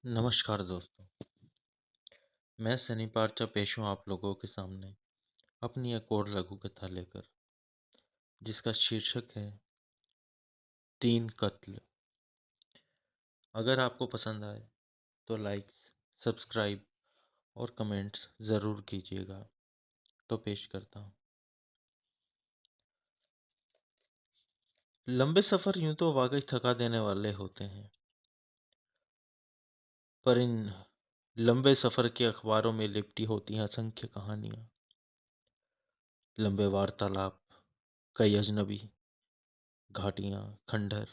नमस्कार दोस्तों। मैं सनी पार्चा पेश हूँ आप लोगों के सामने अपनी एक और लघु कथा लेकर, जिसका शीर्षक है तीन कत्ल। अगर आपको पसंद आए तो लाइक्स, सब्सक्राइब और कमेंट्स ज़रूर कीजिएगा। तो पेश करता हूँ। लंबे सफ़र यूं तो वाकई थका देने वाले होते हैं, पर इन लंबे सफ़र के अखबारों में लिपटी होती हैं असंख्य कहानियाँ, लंबे वार्तालाप, कई अजनबी, घाटियाँ, खंडहर।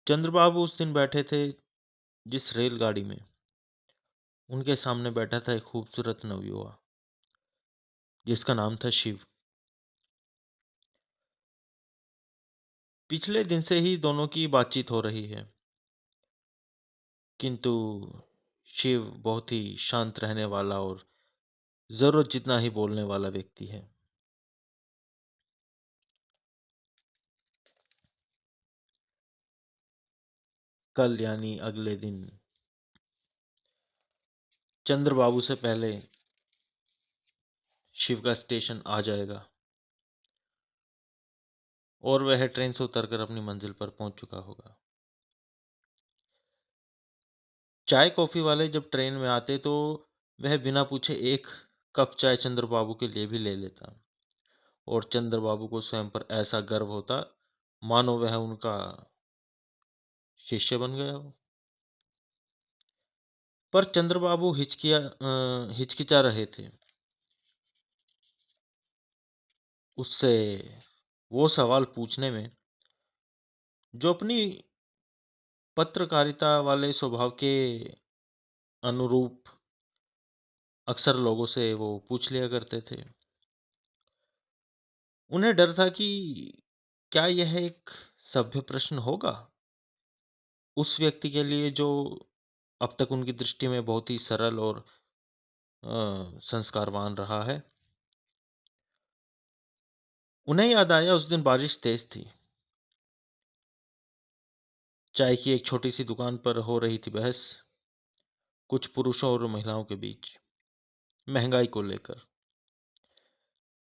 चंद्रबाबू उस दिन बैठे थे जिस रेलगाड़ी में उनके सामने बैठा था एक खूबसूरत नवयुवा, जिसका नाम था शिव। पिछले दिन से ही दोनों की बातचीत हो रही है, किंतु शिव बहुत ही शांत रहने वाला और जरूरत जितना ही बोलने वाला व्यक्ति है। कल यानी अगले दिन चंद्रबाबू से पहले शिव का स्टेशन आ जाएगा और वह ट्रेन से उतरकर अपनी मंजिल पर पहुंच चुका होगा। चाय कॉफी वाले जब ट्रेन में आते तो वह बिना पूछे एक कप चाय चंद्रबाबू के लिए भी ले लेता, और चंद्रबाबू को स्वयं पर ऐसा गर्व होता मानो वह उनका शिष्य बन गया हो। पर चंद्रबाबू हिचकिचा रहे थे। उससे वो सवाल पूछने में जो अपनी पत्रकारिता वाले स्वभाव के अनुरूप अक्सर लोगों से वो पूछ लिया करते थे। उन्हें डर था कि क्या यह एक सभ्य प्रश्न होगा उस व्यक्ति के लिए जो अब तक उनकी दृष्टि में बहुत ही सरल और संस्कारवान रहा है। उन्हें याद आया उस दिन बारिश तेज थी। चाय की एक छोटी सी दुकान पर हो रही थी बहस, कुछ पुरुषों और महिलाओं के बीच, महंगाई को लेकर।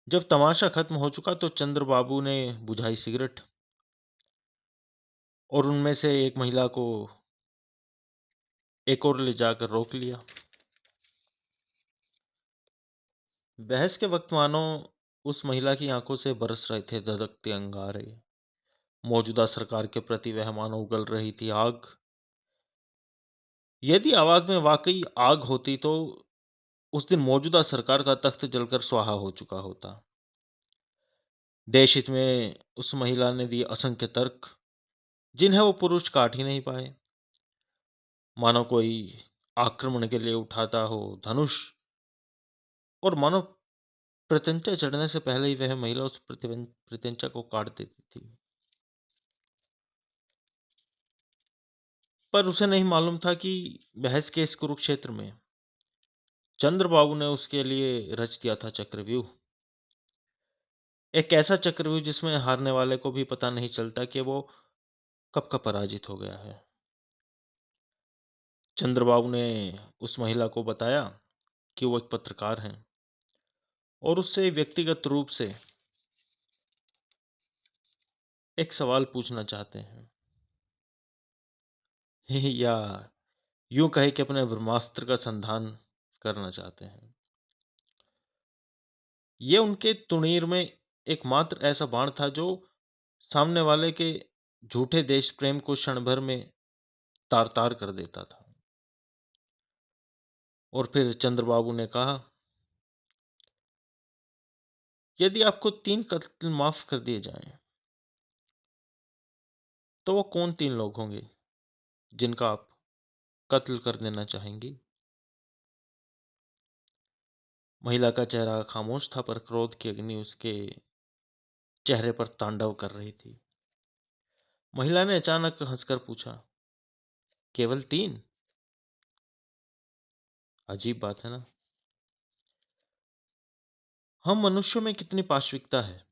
जब तमाशा खत्म हो चुका तो चंद्रबाबू ने बुझाई सिगरेट और उनमें से एक महिला को एक और ले जाकर रोक लिया। बहस के वक्त मानो उस महिला की आंखों से बरस रहे थे धधकते अंगारे। मौजूदा सरकार के प्रति वह मानो उगल रही थी आग। यदि आवाज में वाकई आग होती तो उस दिन मौजूदा सरकार का तख्त जलकर स्वाहा हो चुका होता। देश हित में उस महिला ने दिए असंख्य तर्क, जिन्हें वो पुरुष काट ही नहीं पाए। मानो कोई आक्रमण के लिए उठाता हो धनुष, और मानो प्रत्यंचा चढ़ने से पहले ही वह महिला उस प्रत्यंचा को काट देती थी। पर उसे नहीं मालूम था कि बहस के इस कुरुक्षेत्र में चंद्रबाबू ने उसके लिए रच दिया था चक्रव्यूह। एक ऐसा चक्रव्यूह जिसमें हारने वाले को भी पता नहीं चलता कि वो कब का पराजित हो गया है। चंद्रबाबू ने उस महिला को बताया कि वो एक पत्रकार हैं और उससे व्यक्तिगत रूप से एक सवाल पूछना चाहते हैं, या यूं कहे कि अपने ब्रह्मास्त्र का संधान करना चाहते हैं। ये उनके तुणीर में एकमात्र ऐसा बाण था जो सामने वाले के झूठे देश प्रेम को क्षण भर में तार तार कर देता था। और फिर चंद्रबाबू ने कहा, यदि आपको 3 कत्ल माफ कर दिए जाएं, तो वो कौन 3 लोग होंगे जिनका आप कत्ल कर देना चाहेंगी? महिला का चेहरा खामोश था, पर क्रोध की अग्नि उसके चेहरे पर तांडव कर रही थी। महिला ने अचानक हंसकर पूछा, केवल 3? अजीब बात है ना। हम मनुष्यों में कितनी पाशविकता है।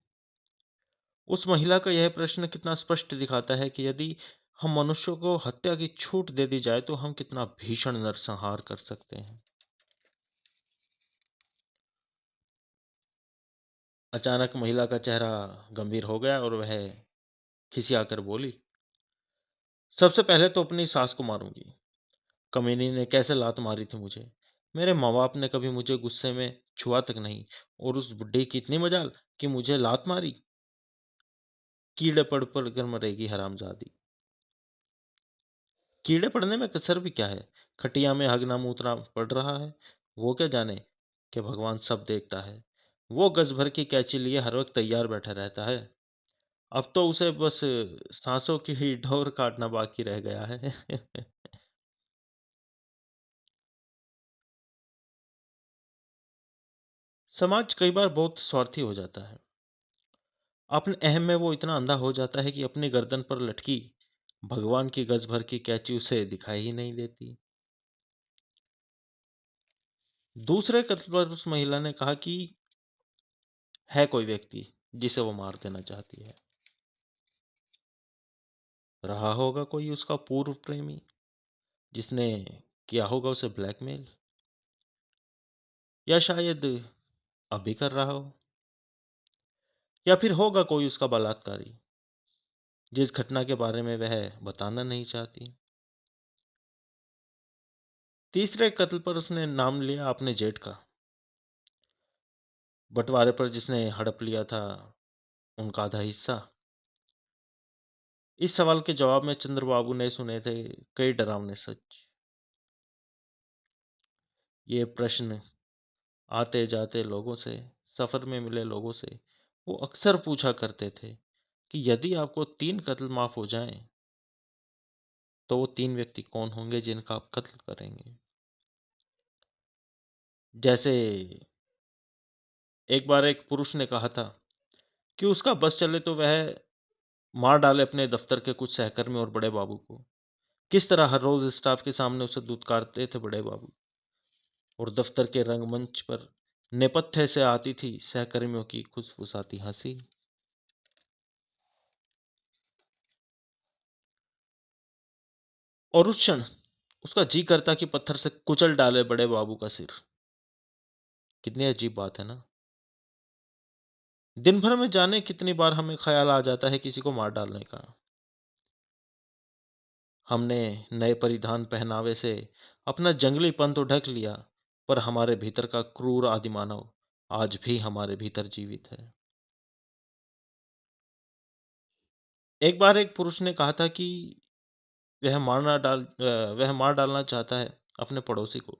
उस महिला का यह प्रश्न कितना स्पष्ट दिखाता है कि यदि हम मनुष्यों को हत्या की छूट दे दी जाए तो हम कितना भीषण नरसंहार कर सकते हैं। अचानक महिला का चेहरा गंभीर हो गया और वह खिसियाकर बोली, सबसे पहले तो अपनी सास को मारूंगी। कमीनी ने कैसे लात मारी थी मुझे। मेरे माँ बाप ने कभी मुझे गुस्से में छुआ तक नहीं, और उस बुड्ढी की इतनी मजाल कि मुझे लात मारी। कीड़े पड़ कर मरेगी हरामजादी। कीड़े पड़ने में कसर भी क्या है। खटिया में हगना मूतना पड़ रहा है। वो क्या जाने कि भगवान सब देखता है। वो गज भर की कैंची लिए हर वक्त तैयार बैठा रहता है। अब तो उसे बस सांसों की ही डोर काटना बाकी रह गया है। समाज कई बार बहुत स्वार्थी हो जाता है। अपने अहम में वो इतना अंधा हो जाता है कि अपनी गर्दन पर लटकी भगवान की गज भर की कैंची उसे दिखाई ही नहीं देती। दूसरे कत्ल पर उस महिला ने कहा कि है कोई व्यक्ति जिसे वो मार देना चाहती है। रहा होगा कोई उसका पूर्व प्रेमी जिसने किया होगा उसे ब्लैकमेल, या शायद अभी कर रहा हो, या फिर होगा कोई उसका बलात्कारी जिस घटना के बारे में वह बताना नहीं चाहती। तीसरे कत्ल पर उसने नाम लिया अपने जेठ का। बंटवारे पर जिसने हड़प लिया था उनका आधा हिस्सा। इस सवाल के जवाब में चंद्रबाबू ने सुने थे कई डरावने सच। ये प्रश्न आते जाते लोगों से, सफर में मिले लोगों से वो अक्सर पूछा करते थे कि यदि आपको 3 कत्ल माफ हो जाएं तो वो 3 व्यक्ति कौन होंगे जिनका आप कत्ल करेंगे। जैसे एक बार एक पुरुष ने कहा था कि उसका बस चले तो वह मार डाले अपने दफ्तर के कुछ सहकर्मी और बड़े बाबू को। किस तरह हर रोज स्टाफ के सामने उसे दुत्कारते थे बड़े बाबू, और दफ्तर के रंगमंच पर नेपथ्य से आती थी सहकर्मियों की खुसफुसाती हंसी। और उस क्षण उसका जी करता कि पत्थर से कुचल डाले बड़े बाबू का सिर। कितनी अजीब बात है ना। दिन भर में जाने कितनी बार हमें ख्याल आ जाता है किसी को मार डालने का। हमने नए परिधान पहनावे से अपना जंगलीपन तो ढक लिया, पर हमारे भीतर का क्रूर आदिमानव आज भी हमारे भीतर जीवित है। एक बार एक पुरुष ने कहा था कि वह मार डालना चाहता है अपने पड़ोसी को,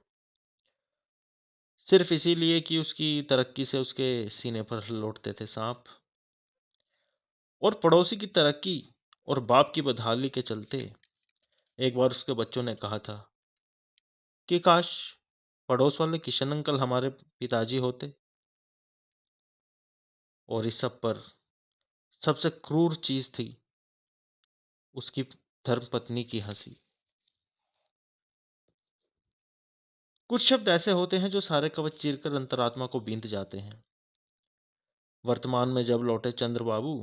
सिर्फ इसीलिए कि उसकी तरक्की से उसके सीने पर लौटते थे सांप। और पड़ोसी की तरक्की और बाप की बदहाली के चलते एक बार उसके बच्चों ने कहा था कि काश पड़ोस वाले किशन अंकल हमारे पिताजी होते। और इस सब पर सबसे क्रूर चीज थी उसकी धर्मपत्नी की हंसी। कुछ शब्द ऐसे होते हैं जो सारे कवच चीरकर अंतरात्मा को बींध जाते हैं। वर्तमान में जब लौटे चंद्रबाबू,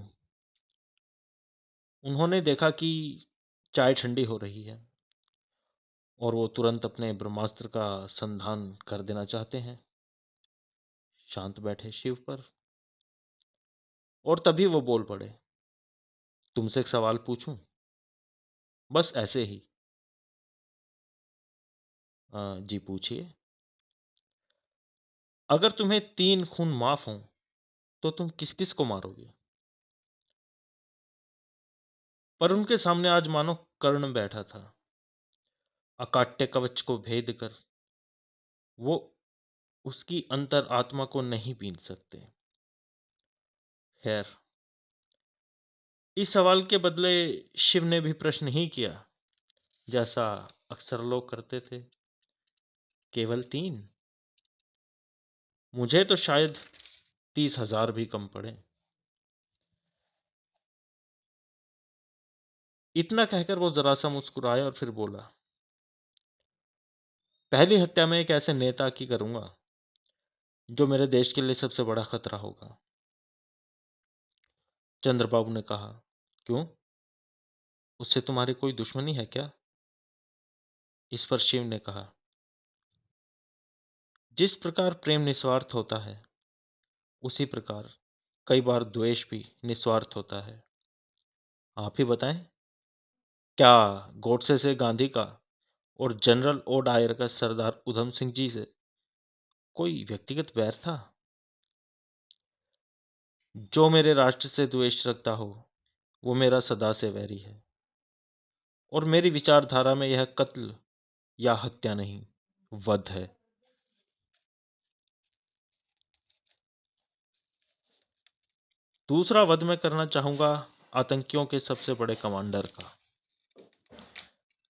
उन्होंने देखा कि चाय ठंडी हो रही है और वो तुरंत अपने ब्रह्मास्त्र का संधान कर देना चाहते हैं। शांत बैठे शिव पर, और तभी वो बोल पड़े, तुमसे एक सवाल पूछूं? बस ऐसे ही। जी पूछिए। अगर तुम्हें 3 खून माफ हों तो तुम किस किस को मारोगे? पर उनके सामने आज मानो कर्ण बैठा था। अकाट्य कवच को भेद कर वो उसकी अंतर आत्मा को नहीं बीन सकते। खैर, इस सवाल के बदले शिव ने भी प्रश्न ही किया, जैसा अक्सर लोग करते थे। केवल 3? मुझे तो शायद 30,000 भी कम पड़े। इतना कहकर वो जरा सा मुस्कुराया और फिर बोला, पहली हत्या मैं एक ऐसे नेता की करूंगा जो मेरे देश के लिए सबसे बड़ा खतरा होगा। चंद्रबाबू ने कहा, क्यों? उससे तुम्हारी कोई दुश्मनी है क्या? इस पर शिव ने कहा, जिस प्रकार प्रेम निस्वार्थ होता है, उसी प्रकार कई बार द्वेष भी निस्वार्थ होता है। आप ही बताएं, क्या गोडसे से गांधी का और जनरल ओ डायर का सरदार उधम सिंह जी से कोई व्यक्तिगत बैर था? जो मेरे राष्ट्र से द्वेष रखता हो, वो मेरा सदा से वैरी है, और मेरी विचारधारा में यह कत्ल या हत्या नहीं, वध है। दूसरा वध मैं करना चाहूंगा आतंकियों के सबसे बड़े कमांडर का,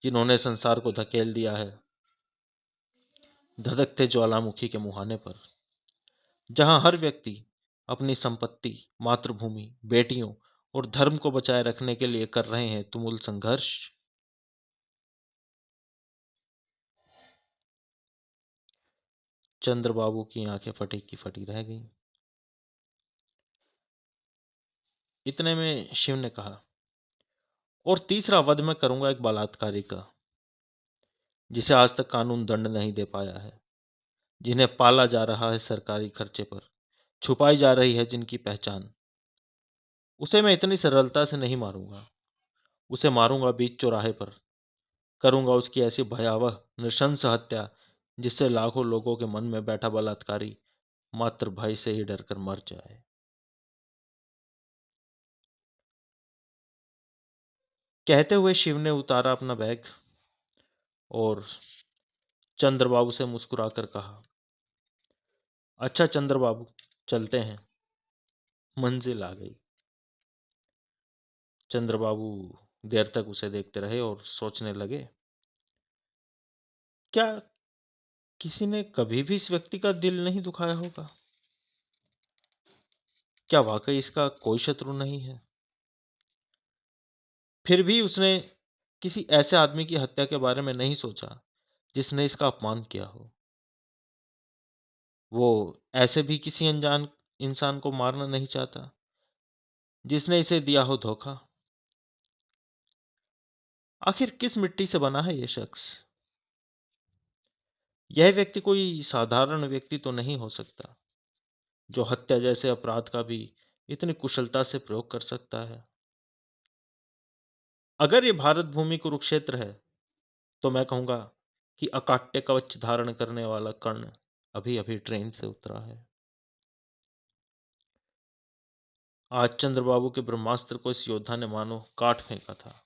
जिन्होंने संसार को धकेल दिया है धधकते ज्वालामुखी के मुहाने पर, जहां हर व्यक्ति अपनी संपत्ति, मातृभूमि, बेटियों और धर्म को बचाए रखने के लिए कर रहे हैं तुमुल संघर्ष। चंद्रबाबू की आंखें फटी की फटी रह गईं। इतने में शिव ने कहा, और तीसरा वध मैं करूंगा एक बलात्कारी का, जिसे आज तक कानून दंड नहीं दे पाया है, जिन्हें पाला जा रहा है सरकारी खर्चे पर, छुपाई जा रही है जिनकी पहचान। उसे मैं इतनी सरलता से नहीं मारूंगा। उसे मारूंगा बीच चौराहे पर, करूंगा उसकी ऐसी भयावह नृशंस हत्या जिससे लाखों लोगों के मन में बैठा बलात्कारी मात्र भय से ही डरकर मर जाए। कहते हुए शिव ने उतारा अपना बैग और चंद्रबाबू से मुस्कुराकर कहा, अच्छा चंद्रबाबू, चलते हैं। मंजिल आ गई। चंद्रबाबू देर तक उसे देखते रहे और सोचने लगे, क्या किसी ने कभी भी इस व्यक्ति का दिल नहीं दुखाया होगा? क्या वाकई इसका कोई शत्रु नहीं है? फिर भी उसने किसी ऐसे आदमी की हत्या के बारे में नहीं सोचा जिसने इसका अपमान किया हो। वो ऐसे भी किसी अनजान इंसान को मारना नहीं चाहता जिसने इसे दिया हो धोखा। आखिर किस मिट्टी से बना है ये शख्स? यह व्यक्ति कोई साधारण व्यक्ति तो नहीं हो सकता, जो हत्या जैसे अपराध का भी इतनी कुशलता से प्रयोग कर सकता है। अगर ये भारत भूमि कुरुक्षेत्र है, तो मैं कहूंगा कि अकाट्य कवच धारण करने वाला कर्ण अभी अभी ट्रेन से उतरा है। आज चंद्रबाबू के ब्रह्मास्त्र को इस योद्धा ने मानो काट फेंका था।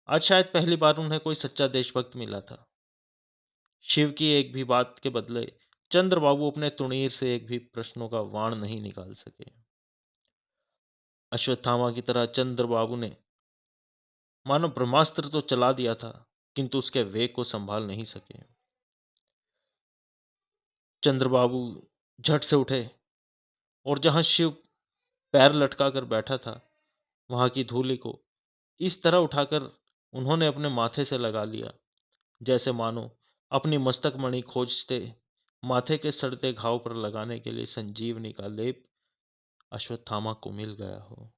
आज शायद पहली बार उन्हें कोई सच्चा देशभक्त मिला था। शिव की एक भी बात के बदले चंद्रबाबू अपने तुणीर से एक भी प्रश्नों का वाण नहीं निकाल सके। अश्वत्थामा की तरह चंद्रबाबू ने मानो ब्रह्मास्त्र तो चला दिया था, किंतु उसके वेग को संभाल नहीं सके। चंद्रबाबू झट से उठे और जहां शिव पैर लटका कर बैठा था, वहां की धूलि को इस तरह उठाकर उन्होंने अपने माथे से लगा लिया, जैसे मानो अपनी मस्तक मणि खोजते माथे के सड़ते घाव पर लगाने के लिए संजीवनी का लेप अश्वत्थामा को मिल गया हो।